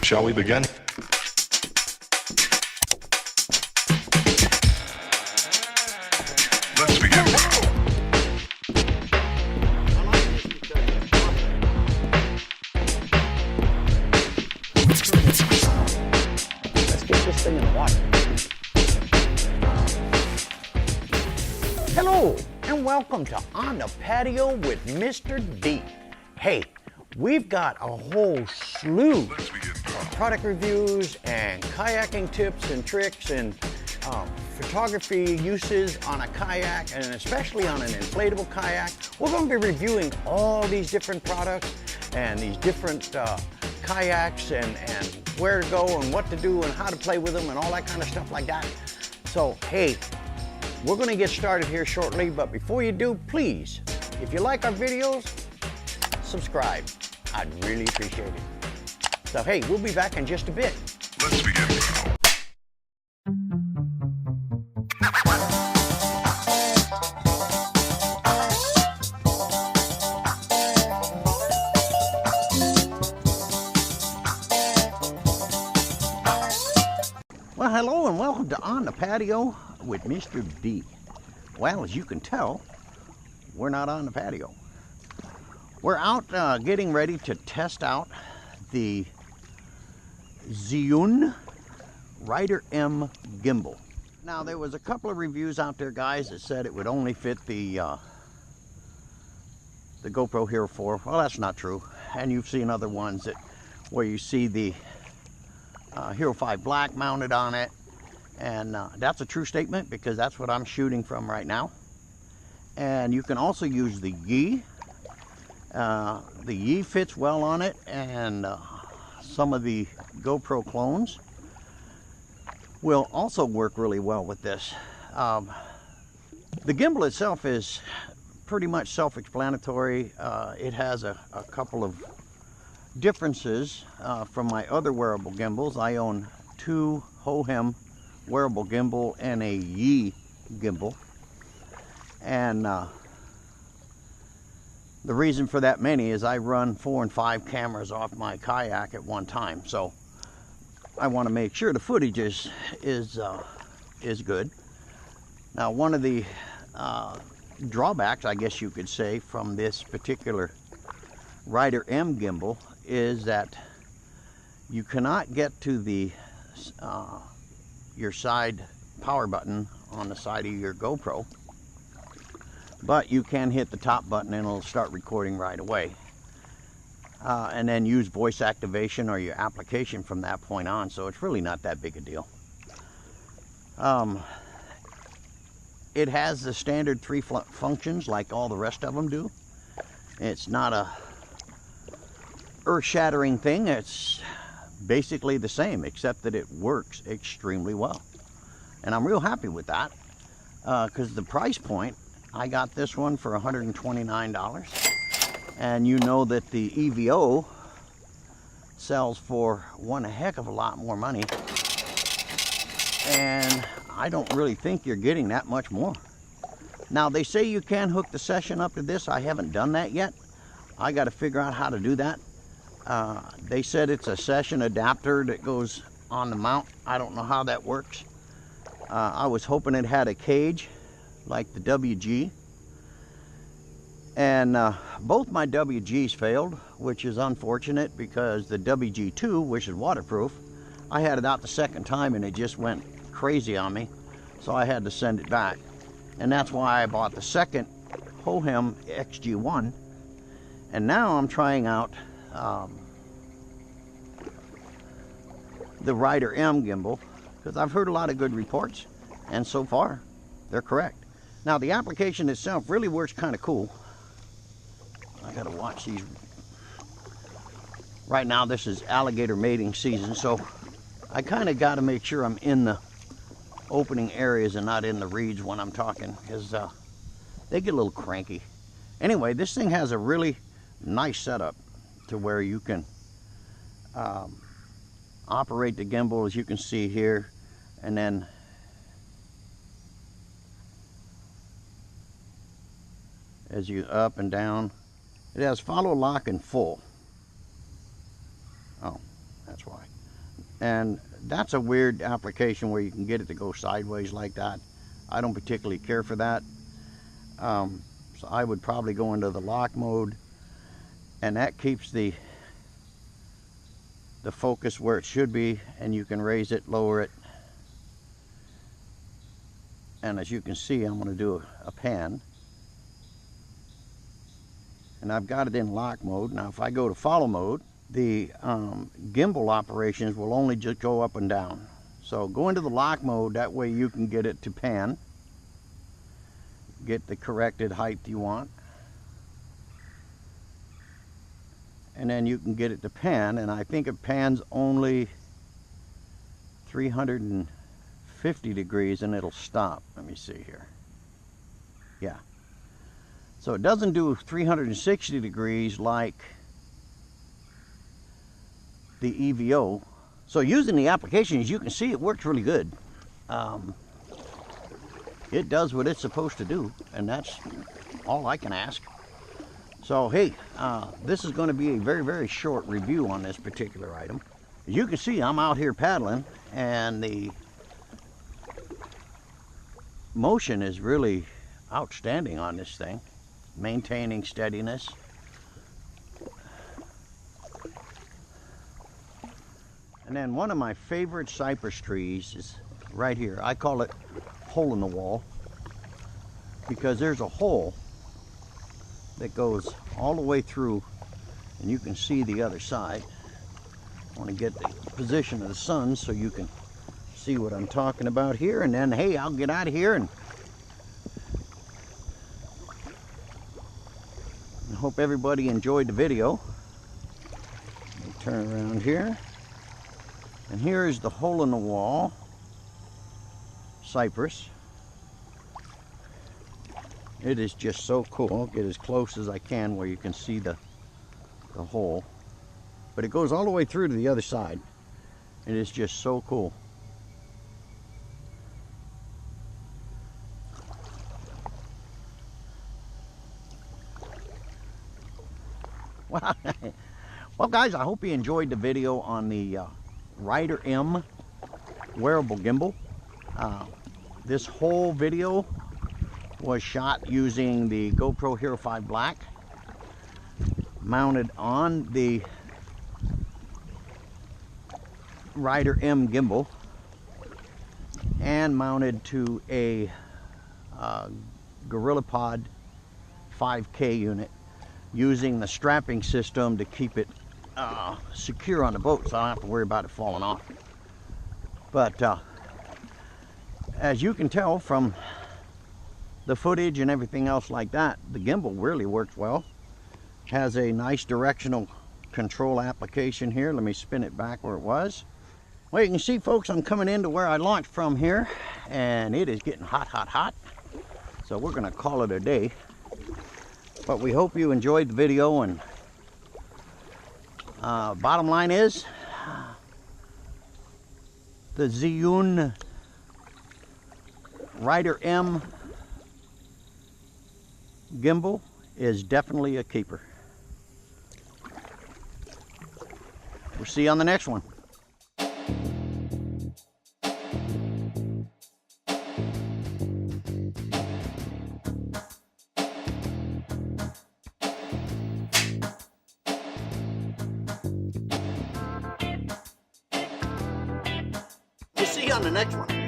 Shall we begin? Let's begin. Let's get this thing in the water. Hello, and welcome to On the Patio with Mr. D. Hey, we've got a whole slew of product reviews and kayaking tips and tricks and photography uses on a kayak, and especially on an inflatable kayak. We're going to be reviewing all these different products and these different kayaks and where to go and what to do and how to play with them and all that kind of stuff like that. So, hey, we're going to get started here shortly, but before you do, please, if you like our videos, subscribe. I'd really appreciate it. So, hey, we'll be back in just a bit. Let's begin. Well, hello and welcome to On the Patio with Mr. D. Well, as you can tell, we're not on the patio. We're out getting ready to test out the Zhiyun Rider-M Gimbal. Now, there was a couple of reviews out there, guys, that said it would only fit the GoPro Hero 4. Well, that's not true. And you've seen other ones where you see the Hero 5 Black mounted on it, and that's a true statement because that's what I'm shooting from right now. And you can also use the Yi. The Yi fits well on it, and some of the GoPro clones will also work really well with this. The gimbal itself is pretty much self-explanatory. It has a couple of differences from my other wearable gimbals. I own two Ho-Hem wearable gimbal and a Yi gimbal, and the reason for that many is I run 4 and 5 cameras off my kayak at one time, so I want to make sure the footage is good. Now, one of the drawbacks, I guess you could say, from this particular Rider-M gimbal is that you cannot get to the your side power button on the side of your GoPro, but you can hit the top button and it'll start recording right away, and then use voice activation or your application from that point on. So it's really not that big a deal. It has the standard 3 functions like all the rest of them do. It's not a earth-shattering thing. It's basically the same, except that it works extremely well, and I'm real happy with that, because the price point, I got this one for $129, and you know that the EVO sells for one heck of a lot more money, and I don't really think you're getting that much more. Now, they say you can hook the session up to this. I haven't done that yet. I got to figure out how to do that. They said it's a session adapter that goes on the mount. I don't know how that works. I was hoping it had a cage like the WG, and both my WGs failed, which is unfortunate because the WG2, which is waterproof, I had it out the second time and it just went crazy on me, so I had to send it back. And that's why I bought the second Ho-Hem XG1, and now I'm trying out the Rider-M gimbal, because I've heard a lot of good reports, and so far they're correct. Now, the application itself really works kind of cool. I gotta watch these. Right now this is alligator mating season, so I kind of got to make sure I'm in the opening areas and not in the reeds when I'm talking, because they get a little cranky. Anyway, this thing has a really nice setup to where you can operate the gimbal, as you can see here, and then as you up and down, it has follow, lock, and full. Oh, That's why. And that's a weird application where you can get it to go sideways like that. I don't particularly care for that. So I would probably go into the lock mode, and that keeps the focus where it should be, and you can raise it, lower it. And as you can see, I'm going to do a pan. And I've got it in lock mode. Now if I go to follow mode, the gimbal operations will only just go up and down. So go into the lock mode, that way you can get it to pan, get the corrected height you want, and then you can get it to pan, and I think it pans only 350 degrees and it'll stop. Let me see here. Yeah. So it doesn't do 360 degrees like the EVO. So using the application, as you can see, it works really good. It does what it's supposed to do, and that's all I can ask. So hey, this is going to be a very, very short review on this particular item. As you can see, I'm out here paddling, and the motion is really outstanding on this thing, maintaining steadiness. And then one of my favorite cypress trees is right here. I call it hole in the wall, because there's a hole that goes all the way through, and you can see the other side. I want to get the position of the sun so you can see what I'm talking about here, and then hey, I'll get out of here and I hope everybody enjoyed the video. Let me turn around here, and here is the hole in the wall cypress. It is just so cool. I'll get as close as I can where you can see the hole, but it goes all the way through to the other side. It is just so cool. Well guys, I hope you enjoyed the video on the Rider-M wearable gimbal. This whole video was shot using the GoPro Hero 5 Black, mounted on the Rider-M gimbal, and mounted to a GorillaPod 5K unit, using the strapping system to keep it secure on the boat, so I don't have to worry about it falling off. But as you can tell from the footage and everything else like that, the gimbal really works well. Has a nice directional control application here. Let me spin it back where it was. Well, you can see, folks, I'm coming into where I launched from here, and it is getting hot, hot, hot. So we're going to call it a day. But we hope you enjoyed the video, and bottom line is, the Zhiyun Rider-M gimbal is definitely a keeper. We'll see you on the next one. We'll see you on the next one.